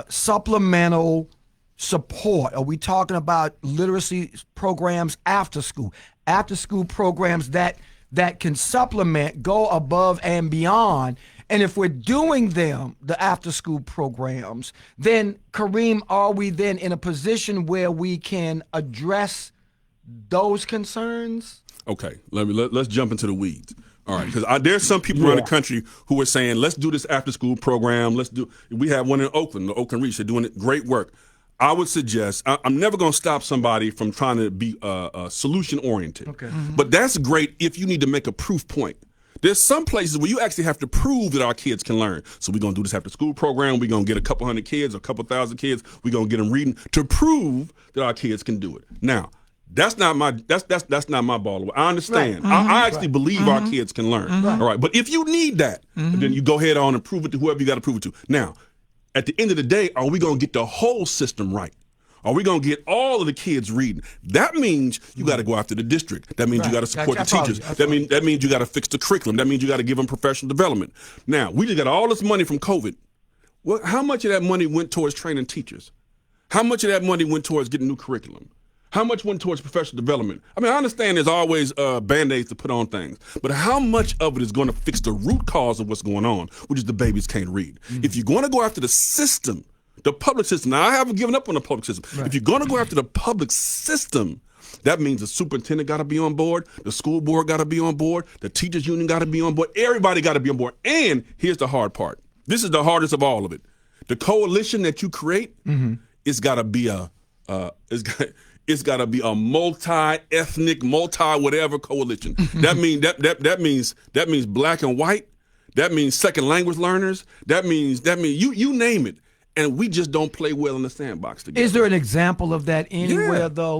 supplemental support? Are we talking about literacy programs after school programs that can supplement, go above and beyond? And if we're doing them, the after school programs, then Kareem, are we then in a position where we can address those concerns? Okay, let's jump into the weeds. All right, because there's some people around the country who are saying, let's do this after school program. We have one in Oakland, the Oakland Reach. They're doing great work. I would suggest, I'm never going to stop somebody from trying to be solution oriented. Okay. But that's great if you need to make a proof point. There's some places where you actually have to prove that our kids can learn. So we're going to do this after school program. We're going to get a couple hundred kids, a couple thousand kids. We're going to get them reading to prove that our kids can do it. Now, that's not my ball. I understand. Right. I actually believe our kids can learn. All right. But if you need that, then you go ahead on and prove it to whoever you got to prove it to. Now, at the end of the day, are we going to get the whole system right? Are we going to get all of the kids reading? That means you got to go after the district. That means you got to support the teachers. That means you got to fix the curriculum. That means you got to give them professional development. Now, we just got all this money from COVID. Well, how much of that money went towards training teachers? How much of that money went towards getting new curriculum? How much went towards professional development? I mean, I understand there's always Band-Aids to put on things, but how much of it is going to fix the root cause of what's going on, which is the babies can't read? If you're going to go after the system, the public system, now I haven't given up on the public system. Right. If you're going to go after the public system, that means the superintendent got to be on board, the school board got to be on board, the teachers union got to be on board, everybody got to be on board. And here's the hard part. This is the hardest of all of it. The coalition that you create, it's got to be it's got to be a multi-ethnic, multi-whatever coalition. That means black and white. That means second language learners. That means you name it. And we just don't play well in the sandbox together. Is there an example of that anywhere, though?